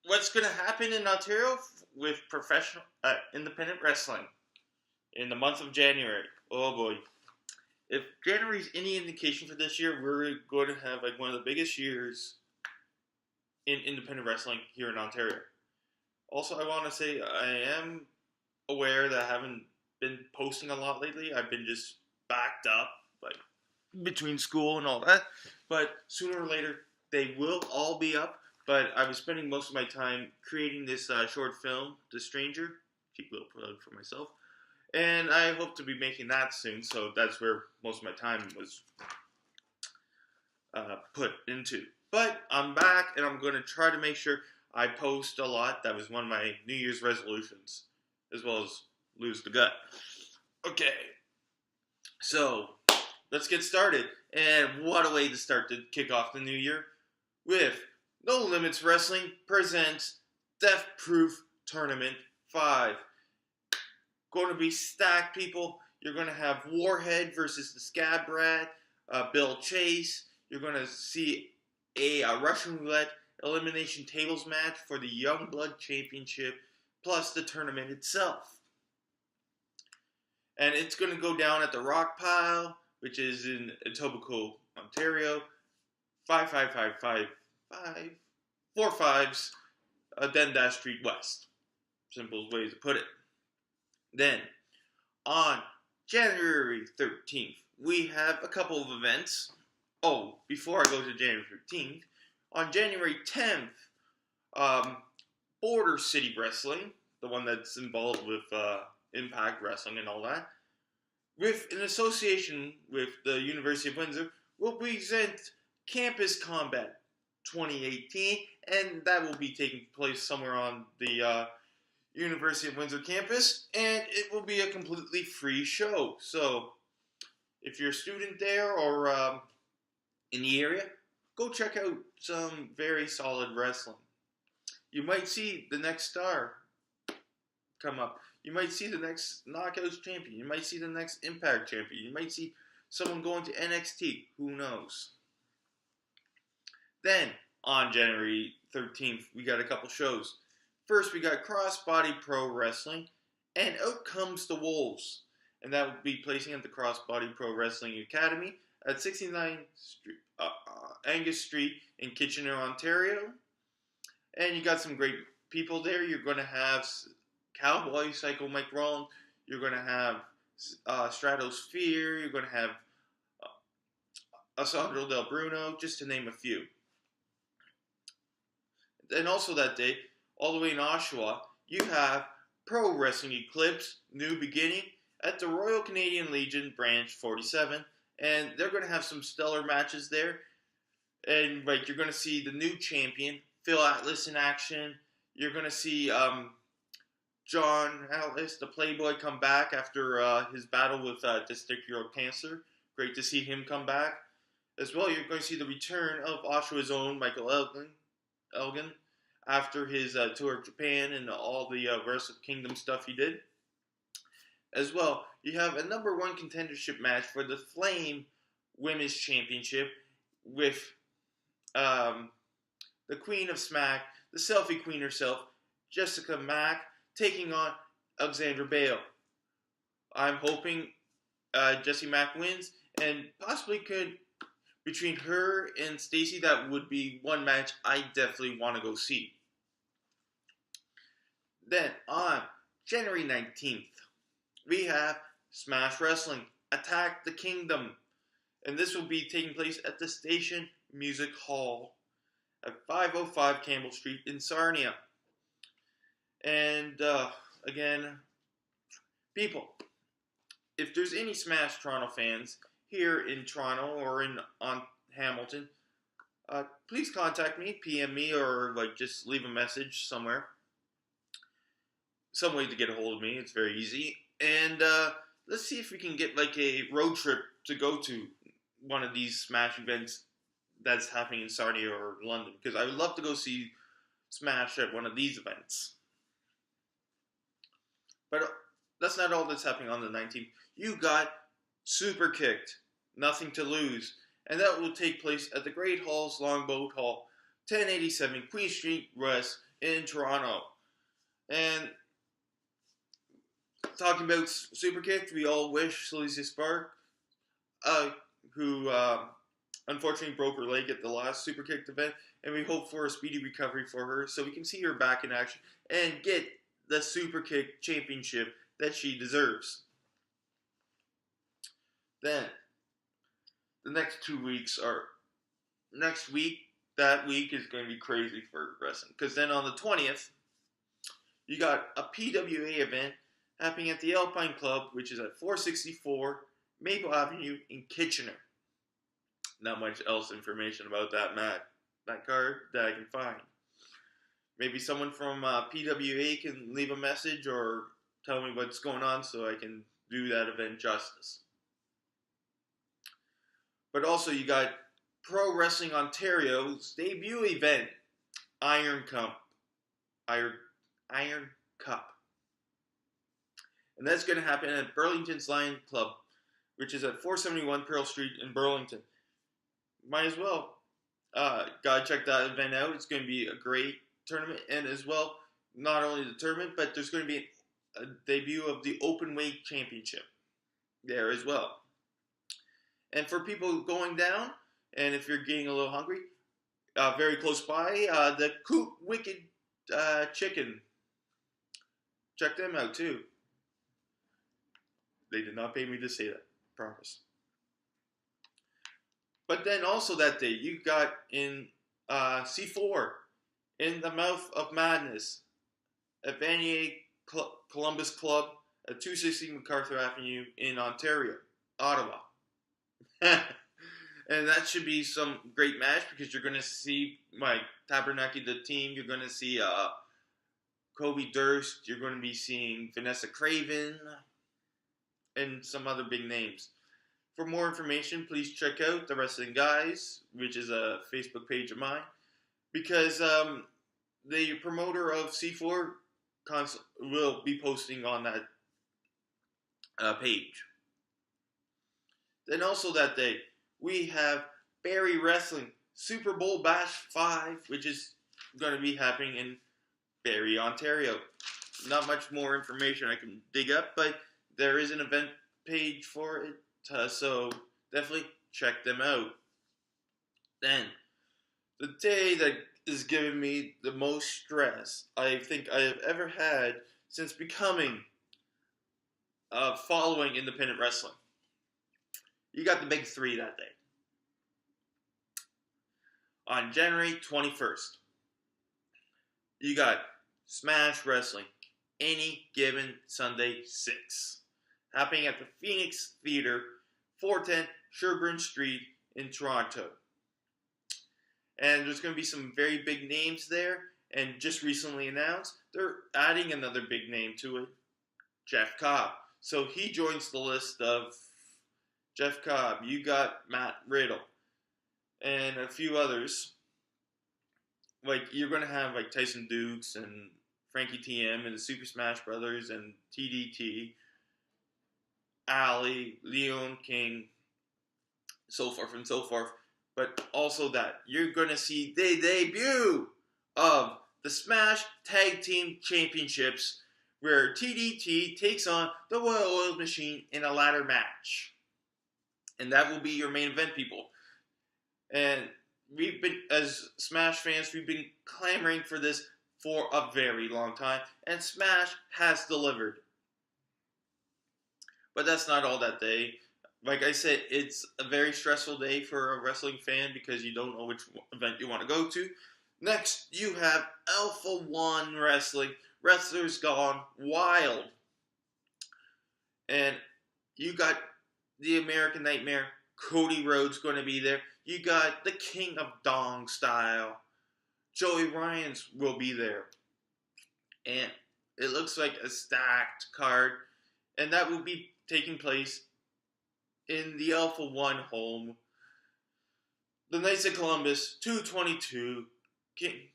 what's going to happen in Ontario with professional independent wrestling in the month of January. Oh boy. If January is any indication for this year, we're going to have like one of the biggest years in independent wrestling here in Ontario. Also, I want to say I am aware that I haven't been posting a lot lately. I've been just backed up, like between school and all that. But sooner or later, they will all be up. But I was spending most of my time creating this short film, The Stranger. Cheap little plug for myself. And I hope to be making that soon. So that's where most of my time was put into. But I'm back, and I'm going to try to make sure I post a lot. That was one of my New Year's resolutions, as well as lose the gut. Okay, so let's get started. And what a way to start to kick off the new year with No Limits Wrestling presents Death Proof Tournament 5. Going to be stacked, people. You're going to have Warhead versus the Scab Rat, Bill Chase. You're going to see a Russian Roulette elimination tables match for the Youngblood Championship, plus the tournament itself. And it's going to go down at the Rock Pile, which is in Etobicoke, Ontario. 55555 45s, Dundas Street West. Simplest way to put it. Then, on January 13th, we have a couple of events. Oh, before I go to January 13th, on January 10th, Border City Wrestling, the one that's involved with Impact Wrestling and all that, with an association with the University of Windsor, will present Campus Combat 2018, and that will be taking place somewhere on the University of Windsor campus, and it will be a completely free show. So, if you're a student there or in the area, go check out some very solid wrestling. You might see the next star come up. You might see the next Knockouts champion. You might see the next Impact champion. You might see someone going to NXT. Who knows? Then, on January 13th, we got a couple shows. First, we got Crossbody Pro Wrestling, and Out Comes the Wolves. And that will be placing at the Crossbody Pro Wrestling Academy at 69 Street, Angus Street in Kitchener, Ontario. And you got some great people there. You're going to have Cowboy Psycho Mike Rollins. You're going to have Stratosphere. You're going to have Alessandro Del Bruno, just to name a few. And also that day, all the way in Oshawa, you have Pro Wrestling Eclipse, New Beginning, at the Royal Canadian Legion Branch 47. And they're going to have some stellar matches there. And like you're going to see the new champion, Phil Atlas, in action. You're going to see John Atlas, the Playboy, come back after his battle with testicular cancer. Great to see him come back. As well, you're going to see the return of Oshawa's own Michael Elgin after his tour of Japan and all the Wrestle Kingdom stuff he did. As well, you have a number one contendership match for the Flame Women's Championship with the Queen of Smack, the Selfie Queen herself, Jessica Mack, taking on Alexandra Bale. I'm hoping Jessie Mack wins, and possibly could, between her and Stacy, that would be one match I definitely want to go see. Then, on January 19th, we have Smash Wrestling, Attack the Kingdom. And this will be taking place at the Station Music Hall at 505 Campbell Street in Sarnia. And, again, people, if there's any Smash Toronto fans here in Toronto or on Hamilton, please contact me, PM me, or just leave a message somewhere. Some way to get a hold of me. It's very easy. And let's see if we can get a road trip to go to one of these Smash events that's happening in Sarnia or London, because I would love to go see Smash at one of these events. But that's not all that's happening on the 19th. You got Super Kicked, Nothing to Lose, and that will take place at the Great Halls Longboat Hall, 1087 Queen Street West in Toronto. And talking about Superkick, we all wish Salicia Spark, who unfortunately broke her leg at the last Superkick event, and we hope for a speedy recovery for her so we can see her back in action and get the Superkick championship that she deserves. Then, the next 2 weeks are, next week, that week is going to be crazy for wrestling. Because then on the 20th, you got a PWA event happening at the Alpine Club, which is at 464 Maple Avenue in Kitchener. Not much else information about that card that I can find. Maybe someone from PWA can leave a message or tell me what's going on so I can do that event justice. But also you got Pro Wrestling Ontario's debut event, Iron Cup. And that's going to happen at Burlington's Lion Club, which is at 471 Pearl Street in Burlington. Might as well. Gotta check that event out. It's going to be a great tournament. And as well, not only the tournament, but there's going to be a debut of the Open Weight Championship there as well. And for people going down, and if you're getting a little hungry, very close by, the Coot Wicked Chicken. Check them out too. They did not pay me to say that. Promise. But then also that day, you got in C4, in the Mouth of Madness, at Vanier Columbus Club at 260 MacArthur Avenue in Ontario, Ottawa. And that should be some great match because you're going to see Mike Tabernacle, the team. You're going to see Kobe Durst. You're going to be seeing Vanessa Craven and some other big names. For more information, please check out The Wrestling Guys, which is a Facebook page of mine, because the promoter of C4 will be posting on that page. Then also that day, we have Barrie Wrestling Super Bowl Bash 5, which is going to be happening in Barrie, Ontario. Not much more information I can dig up, but there is an event page for it, so definitely check them out. Then, the day that is giving me the most stress I think I have ever had since becoming following independent wrestling. You got the big three that day. On January 21st, you got Smash Wrestling, Any Given Sunday 6, happening at the Phoenix Theatre, 410 Sherbourne Street in Toronto. And there's going to be some very big names there, and just recently announced, they're adding another big name to it, Jeff Cobb. So he joins the list of Jeff Cobb. You got Matt Riddle and a few others. Like, you're going to have like Tyson Dukes and Frankie TM and the Super Smash Brothers and TDT, Ali, Leon King, so forth and so forth. But also that you're going to see the debut of the Smash Tag Team Championships, where TDT takes on the Royal Oil Machine in a ladder match. And that will be your main event, people. And we've been, as Smash fans, we've been clamoring for this for a very long time. And Smash has delivered. But that's not all that day. Like I said, it's a very stressful day for a wrestling fan because you don't know which event you want to go to. Next, you have Alpha One Wrestling, Wrestlers Gone Wild. And you got the American Nightmare, Cody Rhodes going to be there. You got the King of Dong Style, Joey Ryans will be there. And it looks like a stacked card. And that will be taking place in the Alpha One home, the Knights of Columbus, 222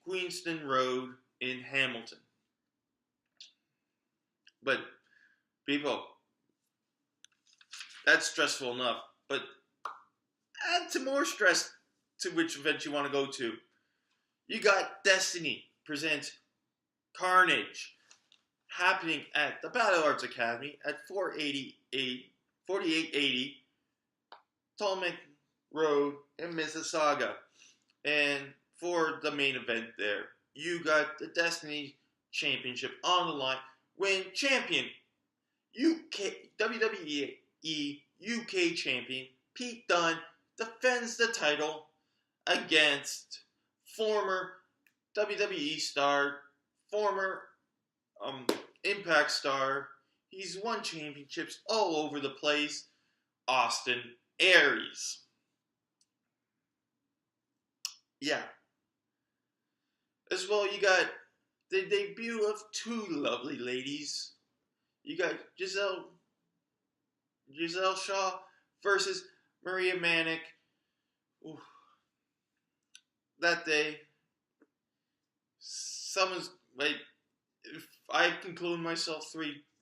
Queenston Road in Hamilton. But, people, that's stressful enough. But add to more stress to which event you want to go to. You got Destiny presents Carnage, happening at the Battle Arts Academy at 4880 Tolman Road in Mississauga. And for the main event there, you got the Destiny Championship on the line when champion WWE UK champion Pete Dunne defends the title against former WWE star, former Impact star. He's won championships all over the place, Austin Aries. Yeah. As well, you got the debut of two lovely ladies. You got Giselle Shaw versus Maria Manic. Ooh. That day, someone's like, if I conclude myself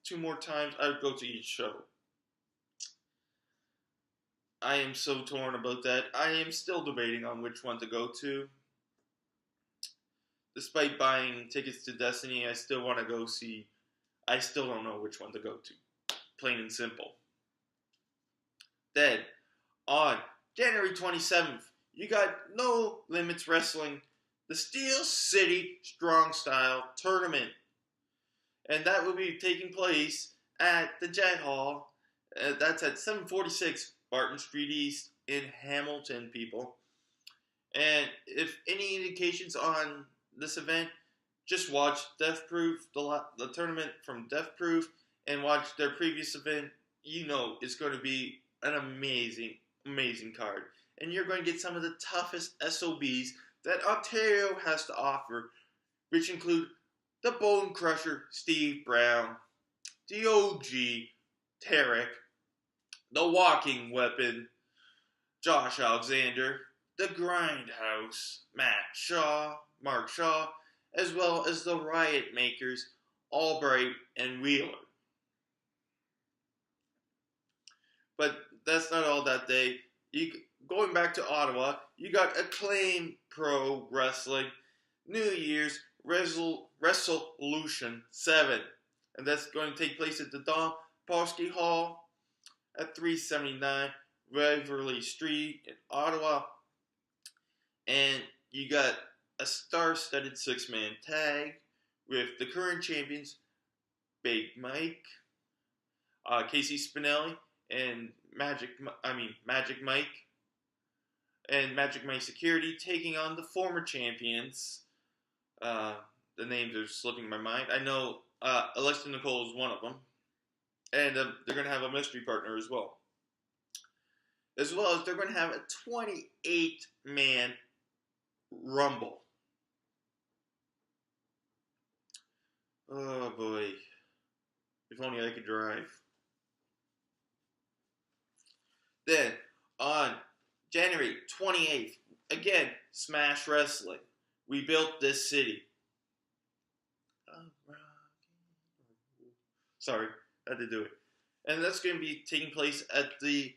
two more times, I would go to each show. I am so torn about that. I am still debating on which one to go to. Despite buying tickets to Destiny, I still want to go see. I still don't know which one to go to. Plain and simple. Then, on January 27th, you got No Limits Wrestling, the Steel City Strong Style Tournament. And that will be taking place at the Jet Hall. That's at 746 Barton Street East in Hamilton, people. And if any indications on this event, just watch Death Proof, the tournament from Death Proof, and watch their previous event. You know it's going to be an amazing, amazing card. And you're going to get some of the toughest SOBs that Ontario has to offer, which include the Bone Crusher, Steve Brown, the OG, Tarek, the Walking Weapon, Josh Alexander, the Grindhouse, Mark Shaw, as well as the Riot Makers, Albright and Wheeler. But that's not all that day. Going back to Ottawa, you got Acclaim Pro Wrestling, New Year's Resolution 7. And that's going to take place at the Don Polsky Hall at 379 Waverly Street in Ottawa. And you got a star-studded 6-man tag with the current champions, Big Mike, Casey Spinelli, and Magic Mike, and Magic Mike Security taking on the former champions. The names are slipping my mind. I know Alexa Nicole is one of them. And they're going to have a mystery partner as well. As well as they're going to have a 28-man Rumble. Oh boy. If only I could drive. Then, on January 28th, again, Smash Wrestling. We built this city. Sorry, I had to do it. And that's going to be taking place at the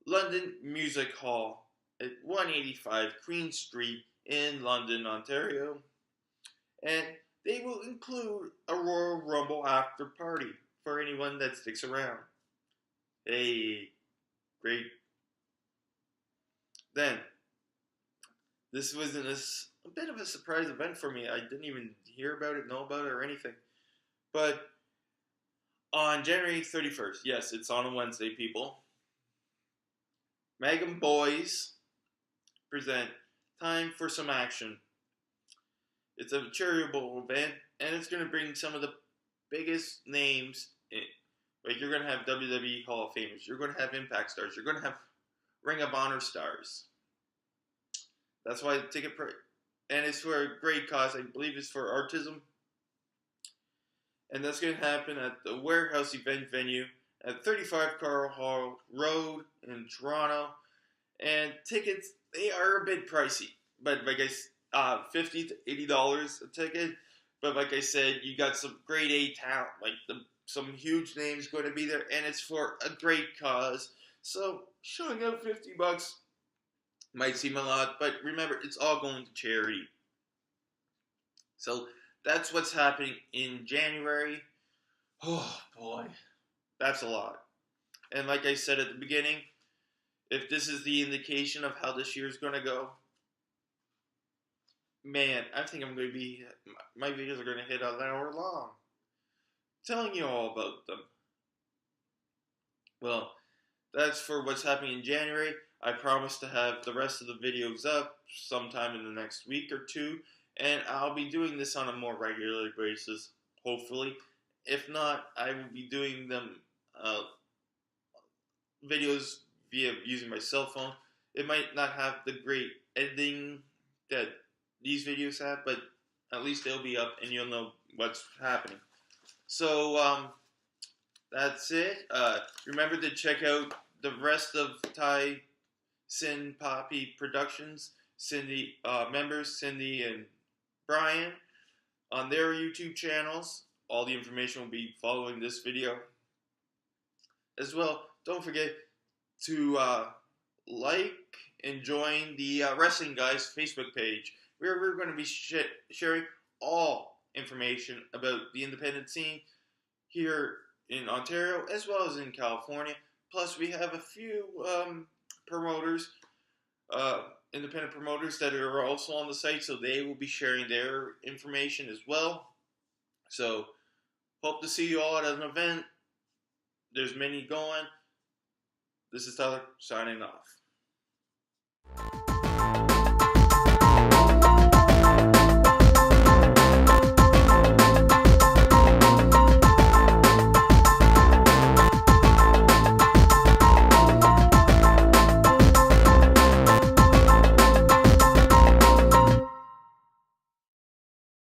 London Music Hall at 185 Queen Street in London, Ontario. And they will include a Royal Rumble after party for anyone that sticks around. Hey, great. Then, this was a bit of a surprise event for me. I didn't even hear about it, know about it, or anything. But on January 31st, yes, it's on a Wednesday, people, Magnum Boys present Time for Some Action. It's a charitable event, and it's going to bring some of the biggest names in. Like, you're going to have WWE Hall of Famers. You're going to have Impact stars. You're going to have Ring of Honor stars. That's why the ticket price. And it's for a great cause. I believe it's for autism. And that's going to happen at the Warehouse event venue at 35 Carl Hall Road in Toronto. And tickets, they are a bit pricey. But like I said, $50 to $80 a ticket. But like I said, you got some grade A talent. Like some huge names going to be there. And it's for a great cause. So showing up $50 might seem a lot. But remember, it's all going to charity. So that's what's happening in January. Oh boy, that's a lot. And like I said at the beginning, if this is the indication of how this year is going to go, man, I think I'm going to be, my videos are going to hit an hour long, telling you all about them. Well, that's for what's happening in January. I promise to have the rest of the videos up sometime in the next week or two, and I'll be doing this on a more regular basis, hopefully. If not, I will be doing them videos via using my cell phone. It might not have the great editing that these videos have, but at least they'll be up and you'll know what's happening. So that's it. Remember to check out the rest of Thai Sin Poppy Productions, Cindy members, Cindy and Brian, on their YouTube channels. All the information will be following this video. As well, don't forget to like and join the Wrestling Guys Facebook page, where we're going to be sharing all information about the independent scene here in Ontario as well as in California. Plus, we have a few promoters, independent promoters that are also on the site, so they will be sharing their information as well. So, hope to see you all at an event. There's many going. This is Tyler signing off.